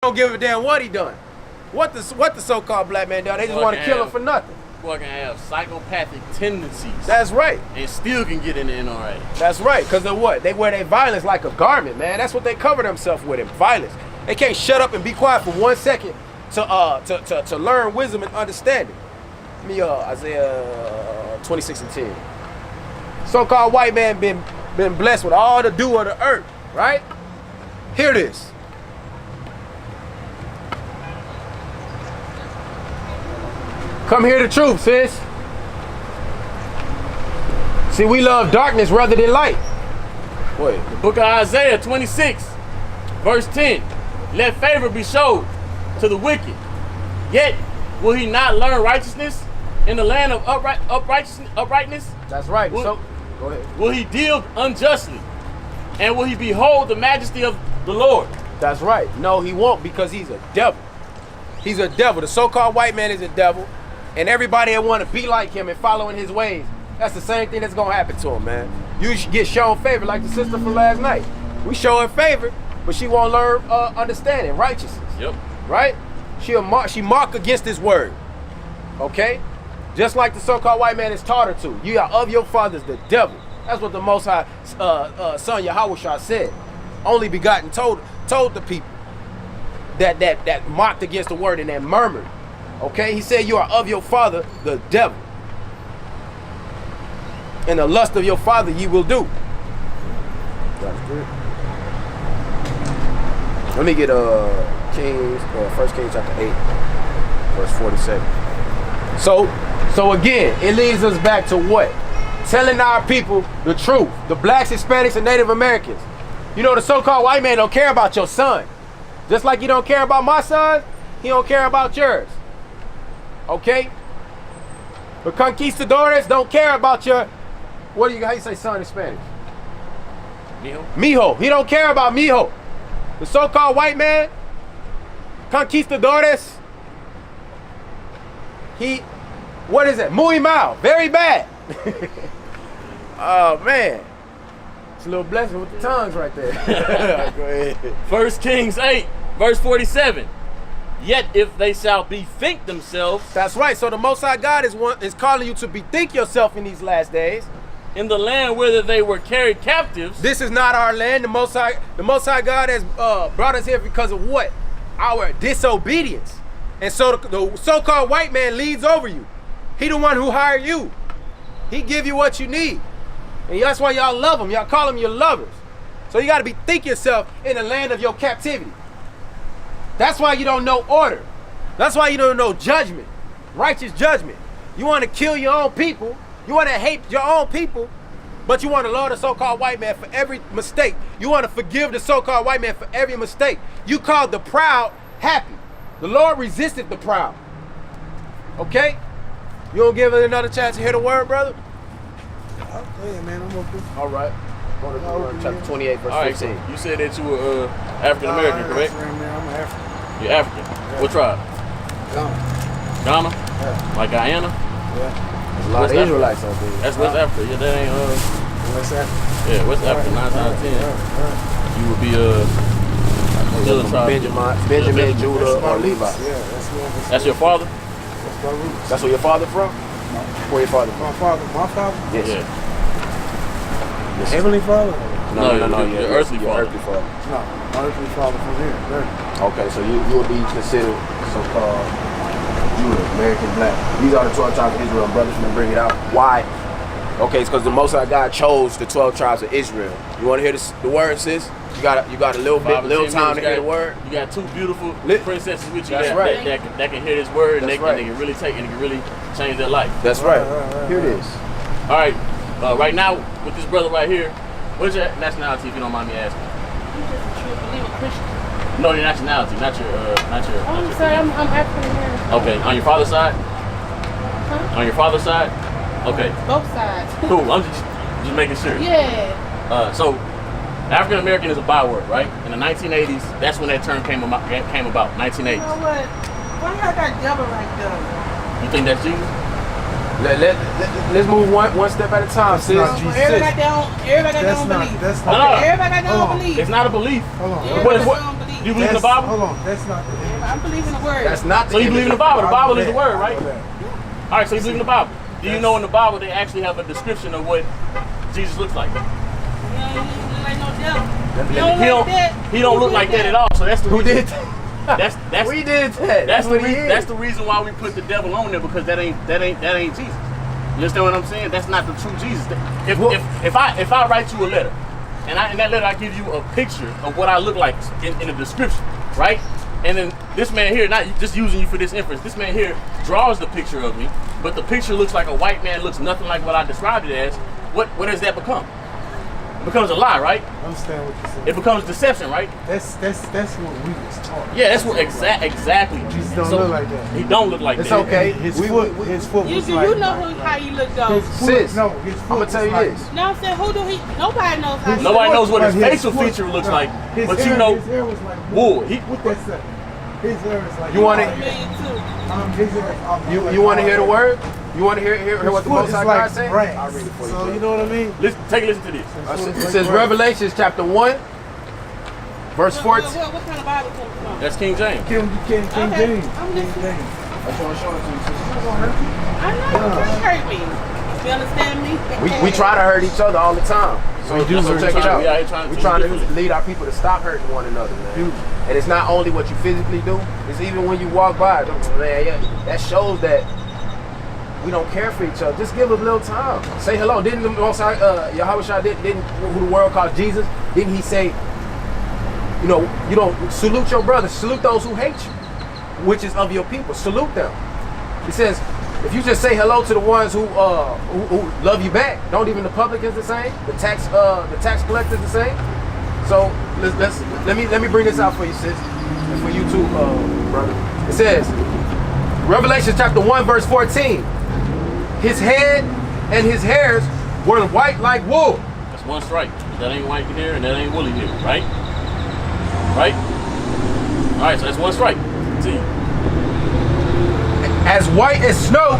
Don't give a damn what he done. What the so-called black man done? They just want to kill him for nothing. Boy can have psychopathic tendencies. That's right. And still can get in the NRA. That's right. Because of what? They wear their violence like a garment, man. That's what they cover themselves with, violence. They can't shut up and be quiet for 1 second to learn wisdom and understanding. Let me Isaiah 26:10. So-called white man been blessed with all the dew of the earth, right? Hear this. Come hear the truth, sis. See, we love darkness rather than light. Wait. The book of Isaiah 26, verse 10. Let favor be showed to the wicked. Yet will he not learn righteousness in the land of uprightness? That's right. So, go ahead. Will he deal unjustly? And will he behold the majesty of the Lord? That's right. No, he won't, because he's a devil. He's a devil. The so-called white man is a devil. And everybody that want to be like him and follow in his ways, that's the same thing that's going to happen to him, man. You should get shown favor like the sister from last night. We show her favor, but she won't learn understanding, righteousness. Yep. Right? She mark against his word. Okay? Just like the so-called white man has taught her to. You are of your fathers the devil. That's what the Most High son Yahweh said. Only begotten told the people that mocked against the word and that murmured. Okay, he said you are of your father, the devil. And the lust of your father ye will do. That's good. Let me get Kings, 1 Kings chapter 8, verse 47. So again, it leads us back to what? Telling our people the truth. The blacks, Hispanics, and Native Americans. You know, the so-called white man don't care about your son. Just like he don't care about my son, he don't care about yours. Okay? The conquistadores don't care about your, how you say son in Spanish? Mijo. Mijo. He don't care about mijo. The so-called white man, conquistadores, what is it? Muy mal. Very bad. Oh, man. It's a little blessing with the tongues right there. Go ahead. 1 Kings 8, verse 47. Yet if they shall bethink themselves. That's right. So the Most High God is calling you to bethink yourself in these last days. In the land whither they were carried captives. This is not our land. The Most High God has brought us here because of what? Our disobedience. And so the so-called white man leads over you. He the one who hired you. He give you what you need. And that's why y'all love him. Y'all call him your lovers. So you got to bethink yourself in the land of your captivity. That's why you don't know order. That's why you don't know judgment, righteous judgment. You want to kill your own people. You want to hate your own people, but you want to love the so-called white man for every mistake. You want to forgive the so-called white man for every mistake. You called the proud happy. The Lord resisted the proud. Okay? You don't give it another chance to hear the word, brother? Yeah, man, I'm okay. All right. Go to chapter 28, verse 15. So you said that you were African American, correct? I'm African. You're African. Yeah. What tribe? Ghana. Ghana? Yeah. Like Guyana? Yeah. There's a lot of Israelites out there. That's West Africa. Yeah, that ain't West Africa. Yeah, West Africa, 9 times 10. You would be still a tribe. Benjamin, Judah, or Levi. Yeah, that's your father? That's my roots. That's where your father from? No. Where your father from? My father? Yes. Yeah. The heavenly father? No, your earthly father. No, my earthly father from here. Okay, so you will be considered so-called Judah, American black. These are the 12 tribes of Israel. Brothers can bring it out. Why? Okay, it's because the Most High God chose the 12 tribes of Israel. You want to hear the word, sis? You got a little time to hear the word. You got two beautiful princesses with you. That's right. That can hear this word, and they right. can really take it and can really change their life. That's right. Here it is. All right. Right now with this brother right here, what's your nationality, if you don't mind me asking? You just believe in Christian. No, your nationality, not your. I'm sorry, I'm African American. Okay, on your father's side? Huh? On your father's side? Okay. Both sides. Cool. I'm just making sure. Yeah. So African American is a byword, right? In the 1980s, that's when that term came about. 1980s. You know what? Why y'all got devil like that? You think that's Jesus? Let's move one step at a time, sis. Everybody got their own belief. That's No, not. Everybody got their own belief. It's not a belief. Hold on. Everybody got What- their own belief. Do you believe in the Bible? Hold on, that's not the image. I believe in the word. That's not the So you believe in the Bible? The Bible is the word, right? I know that. All right, so you believe in the Bible. Do you know in the Bible they actually have a description of what Jesus looks like? He don't look like no devil. He don't look like that at all. So that's the Who reason. did that? That's We did that. That's the what he reason. is. That's the reason why we put the devil on there, because that ain't Jesus. You understand what I'm saying? That's not the true Jesus. If I write you a letter, and in that letter I give you a picture of what I look like in the description, right? And then this man here, not just using you for this inference, this man here draws the picture of me, but the picture looks like a white man, looks nothing like what I described it as. What does that become? It becomes a lie, right? I understand what you're saying. It becomes deception, right? That's what we was taught. Yeah, that's what exactly. Jesus don't look like that. He don't look like It's that. okay. His We- foot we- was You like. know how you look though. His foot, Sis, no, his foot I'ma tell you was like- this. No, I'm saying who do he? Nobody knows how. Nobody knows what his But facial foot- feature looks no, like, his but hair, you know, his hair was like wool. What that say? His hair is like. You want it? Me too. His hair is You want to hear the word? You want to hear what the Most High God said? Brass. I'll read it for you. So bro. you know what I mean? take a listen to this. It says Revelations chapter 1, verse 14. What kind of Bible comes from? That's King James. King Okay, James. I'm King listening. James. I just want to show it to you. Sister. It's gonna hurt you. I know you can't hurt me. You understand me? We try to hurt each other all the time. So, We do so hurt check each it other. out. We out here trying to We're trying to do it. lead our people to stop hurting one another, man. Dude. And it's not only what you physically do, it's even when you walk by. Man, yeah, that shows that we don't care for each other. Just give us a little time. Say hello. Didn't the Most High, Yahweh Shai, didn't who the world calls Jesus, didn't he say, you don't salute your brothers, salute those who hate you, which is of your people. Salute them. He says, if you just say hello to the ones who love you back, don't even the publicans the same, the tax collectors the same. So let me bring this out for you, sis, and for you too, brother. It says, Revelation chapter 1, verse 14. His head and his hairs were white like wool. That's one strike. That ain't white hair and that ain't woolly hair, right? Right? All right, so that's one strike. See? As white as snow,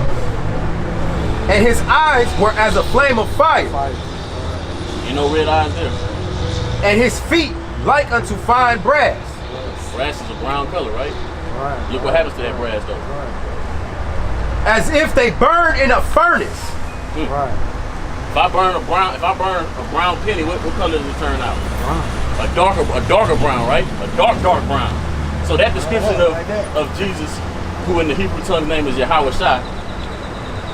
and his eyes were as a flame of fire, Ain't no red eyes there. and his feet like unto fine brass. Brass is a brown color, right? Right. Look what happens to that brass though. As if they burn in a furnace. Right. If I burn a brown penny, what color does it turn out? Right. A darker brown, right? A dark brown. So that description Like that. of Jesus, who in the Hebrew tongue name is Yahweh Shai,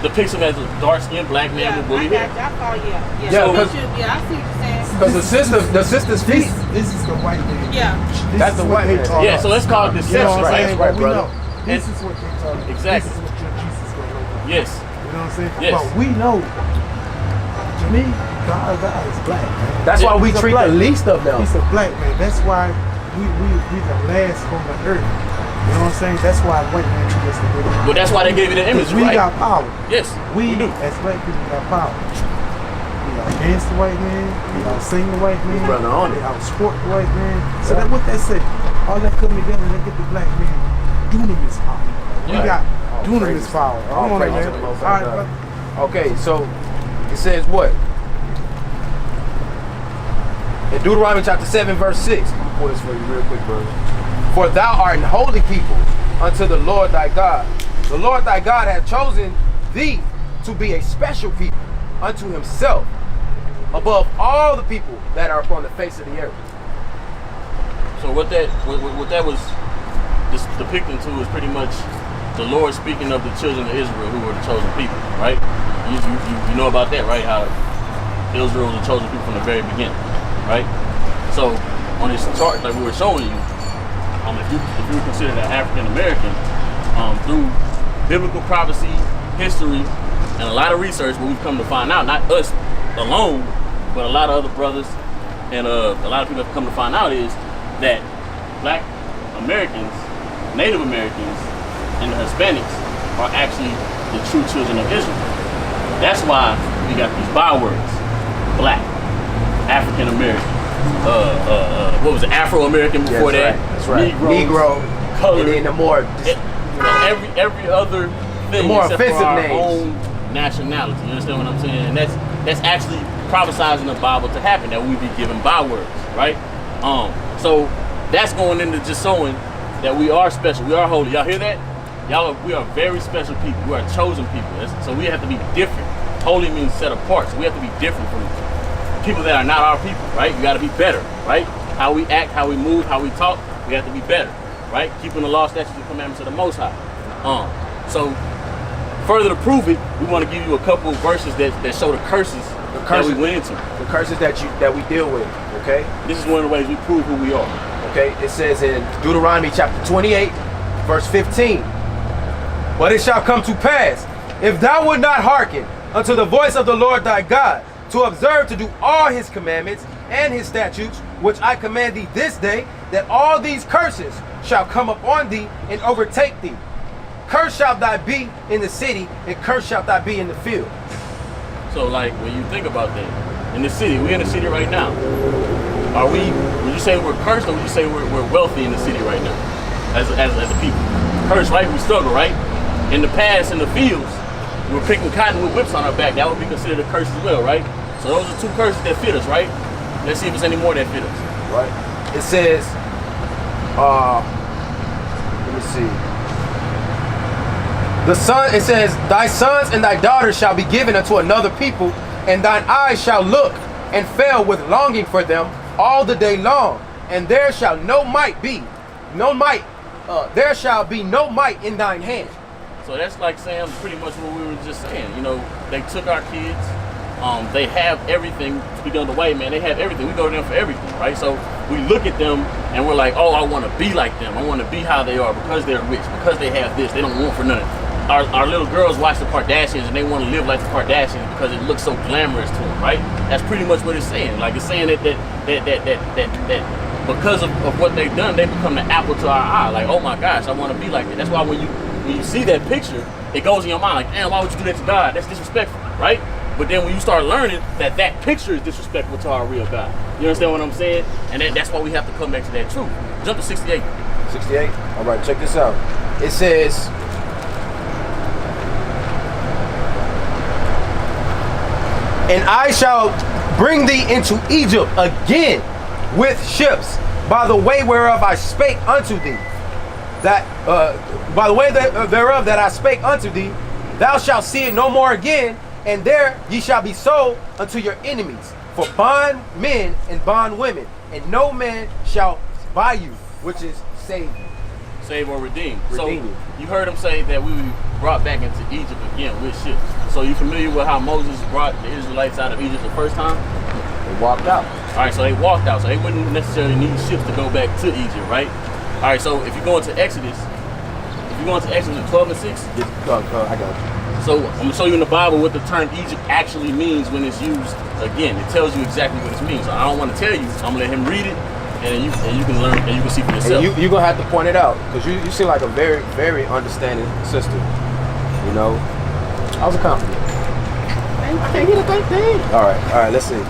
depicts him as a dark-skinned black man Yeah, with woolly I got hair. you. I follow you. Yeah, Yeah, because- I see what you're saying. Because the sister's feet. This is the white man. Yeah. This That's is the what white they man. taught Yeah, us. so let's call it You know deception, what I'm right? saying? Right, But we brother. know. This is what they taught us. Exactly. This is what your Jesus gonna look like. Yes. You know what I'm saying? Yes. But we know. To me, God is black. Man. That's why we He's a treat black the least of them. He's a black man. That's why we the last on the earth. You know what I'm saying? That's why white man treat us the way they do. Well, that's why they gave you the image, We right? got power. Yes, We do. as black people got power. We got dance the white man. We got sing the white man. brother on it. We got sport the white man. So that what that say? All that come together, they get the black man dunamis power. We Yeah. got All dunamis praises. power. All Come on, praises man. to the Most All High right, God. brother. Okay, so it says what? In Deuteronomy chapter 7, verse 6. I'm gonna pull this for you real quick, brother. For thou art an holy people unto the Lord thy God. The Lord thy God hath chosen thee to be a special people unto himself above all the people that are upon the face of the earth. So what that was depicting to is pretty much the Lord speaking of the children of Israel who were the chosen people, right? You know about that, right? How Israel was the chosen people from the very beginning, right? So on this chart that we were showing you, if you consider that African American, through biblical prophecy, history, and a lot of research, what we've come to find out, not us alone, but a lot of other brothers and a lot of people have come to find out is that Black Americans, Native Americans, and the Hispanics are actually the true children of Israel. That's why we got these bywords: Black, African American, what was it, Afro American before Yes, that? right. That's right. Negro, colored, And then the more every other thing more except for offensive our names. own nationality. You understand what I'm saying? And that's actually prophesied in the Bible to happen, that we be given bywords, right? So That's going into just showing that we are special. We are holy. Y'all hear that? We are very special people. We are chosen people. So we have to be different. Holy means set apart. So we have to be different from people that are not our people, right? You got to be better, right? How we act, how we move, how we talk, we have to be better, right? Keeping the law, statutes, and commandments of the Most High. So further to prove it, we want to give you a couple of verses that show the curses that we went into. The curses that we deal with, okay? This is one of the ways we prove who we are. Okay, it says in Deuteronomy chapter 28, verse 15, but it shall come to pass, if thou wilt not hearken unto the voice of the Lord thy God, to observe to do all his commandments and his statutes, which I command thee this day, that all these curses shall come upon thee and overtake thee. Cursed shalt thou be in the city, and cursed shalt thou be in the field. So like, when you think about that, in the city, we're in the city right now. Would you say we're cursed, or would you say we're wealthy in the city right now? As a people. Cursed, right? We struggle, right? In the past, in the fields, we were picking cotton with whips on our back. That would be considered a curse as well, right? So those are two curses that fit us, right? Let's see if there's any more that fit us. Right. It says, let me see. It says, thy sons and thy daughters shall be given unto another people, and thine eyes shall look and fail with longing for them all the day long, and there shall there shall be no might in thine hand. So that's like saying pretty much what we were just saying. You know, they took our kids. They have everything. Speaking of the white man, they have everything. We go to them for everything, right? So we look at them and we're like, oh, I want to be like them. I want to be how they are because they're rich, because they have this. They don't want for nothing. Our little girls watch the Kardashians and they want to live like the Kardashians because it looks so glamorous to them, right? That's pretty much what it's saying. Like, it's saying that because of what they've done, they become the apple to our eye. Like, oh my gosh, I want to be like that. That's why when you see that picture, it goes in your mind like, damn, why would you do that to God? That's disrespectful, right? But then when you start learning that picture is disrespectful to our real God, you understand what I'm saying? And that's why we have to come back to that truth. Jump to 68. 68? All right, check this out. It says, and I shall bring thee into Egypt again with ships, by the way whereof I spake unto thee. By the way thereof that I spake unto thee, thou shalt see it no more again, and there ye shall be sold unto your enemies for bondmen and bondwomen, and no man shall buy you, which is save you. Save or redeem. So you heard him say that we would be brought back into Egypt again with ships. So you familiar with how Moses brought the Israelites out of Egypt the first time? They walked out. All right, so they walked out. So they wouldn't necessarily need ships to go back to Egypt, right? All right, so if you go into Exodus 12 and 6. I got you. So I'm gonna show you in the Bible what the term Egypt actually means when it's used. Again, it tells you exactly what it means. So I don't want to tell you. I'm gonna let him read it, and you can learn and you can see for yourself. And you're gonna have to point it out because you seem like a very, very understanding sister. You know, I was a compliment. I can't hear the great thing. All right, let's see.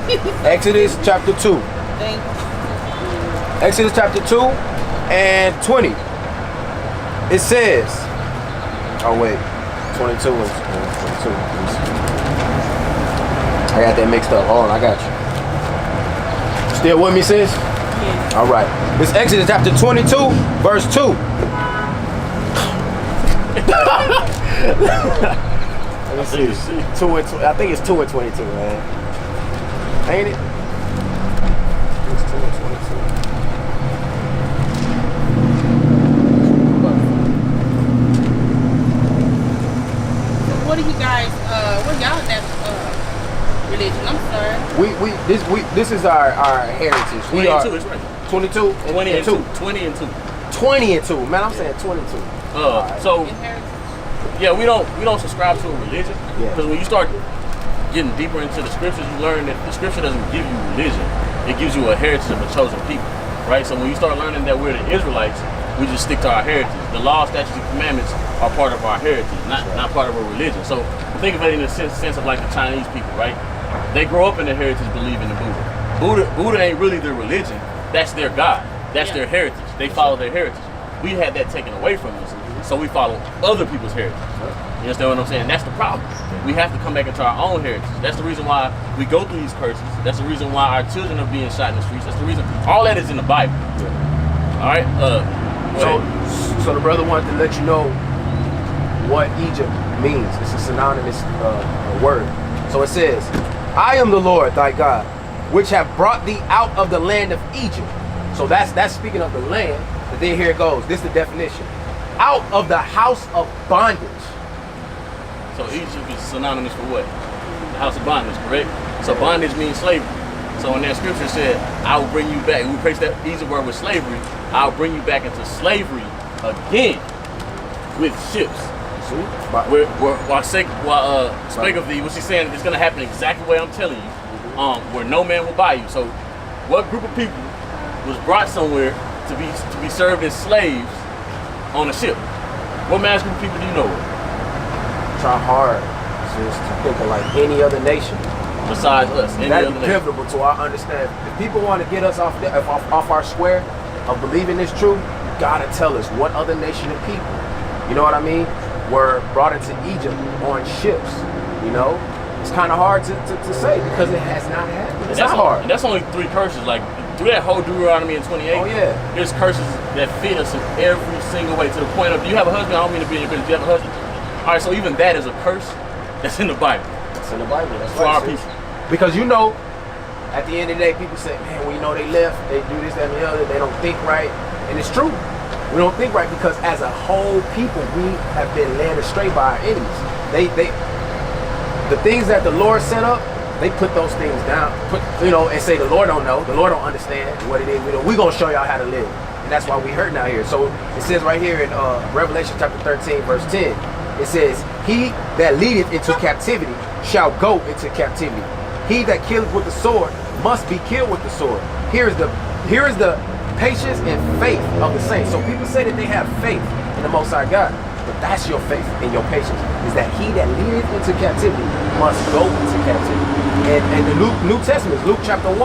Exodus chapter 2. Thank you. Exodus chapter 2 and 20. It says, oh wait, 22 and 22. I got that mixed up. Hold on, I got you. Still with me, sis? Yeah. All right. It's Exodus chapter 22, verse 2. Let me see. 2 and I think it's 2 and 22, man. Ain't it? It's 2 and 22. What are you guys, what y'all that religion? I'm sorry. This is our heritage. 20 and 2 is right. 22 and 20 and 2. 20 and 2. 20 and 2. Man, I'm saying 22. Right. So Inheritance. yeah, we don't subscribe to a religion because Yeah. when you start getting deeper into the scriptures, you learn that the scripture doesn't give you religion; it gives you a heritage of a chosen people, right? So when you start learning that we're the Israelites, we just stick to our heritage. The law, statutes, and commandments are part of our heritage, not part of a religion. So think of it in the sense of like the Chinese people, right? They grow up in the heritage believing in Buddha. Buddha ain't really their religion; that's their God. That's their heritage. They follow their heritage. We had that taken away from us, so we follow other people's heritage. You understand what I'm saying? That's the problem. We have to come back into our own heritage. That's the reason why we go through these curses. That's the reason why our children are being shot in the streets. That's the reason. All that is in the Bible. All right. So, so the brother wanted to let you know what Egypt means. It's a synonymous word. So it says, I am the Lord thy God, which have brought thee out of the land of Egypt. So that's speaking of the land. But then here it goes. This is the definition. Out of the house of bondage. So Egypt is synonymous for what? The house of bondage, correct? So bondage means slavery. So in that scripture said, I will bring you back. We replace that Egypt word with slavery. I'll bring you back into slavery again with ships. See? While spake of thee, what she's saying, it's gonna happen exactly the way I'm telling you. Where no man will buy you. So what group of people was brought somewhere to be served as slaves on a ship? What mass group of people do you know of? Try hard just to think of like any other nation. Besides us, any That'd other be nation. pivotal to our understanding. If people want to get us off our square of believing this truth, you gotta tell us what other nation of people, you know what I mean, were brought into Egypt on ships. You know, it's kind of hard to say because it has not happened. It's not hard. And that's only 3 curses. Like through that whole Deuteronomy in 28. Oh yeah. There's curses that fit us in every single way to the point of, do you have a husband? I don't mean to be in your business. Do you have a husband? All right, so even that is a curse that's in the Bible. It's in the Bible. That's for right, our people. Because you know, at the end of the day, people say, man, well, you know, they left, they do this, that, and the other, they don't think right. And it's true. We don't think right because as a whole people, we have been led astray by our enemies. The things that the Lord set up, they put those things down, and say the Lord don't know, the Lord don't understand what it is. We're going to show y'all how to live. And that's why we hurting out here. So it says right here in Revelation chapter 13, verse 10, it says, he that leadeth into captivity shall go into captivity. He that killeth with the sword must be killed with the sword. Here is the patience and faith of the saints. So people say that they have faith in the Most High God, but that's your faith and your patience, is that he that leadeth into captivity must go into captivity. And the New Testament, Luke chapter 1,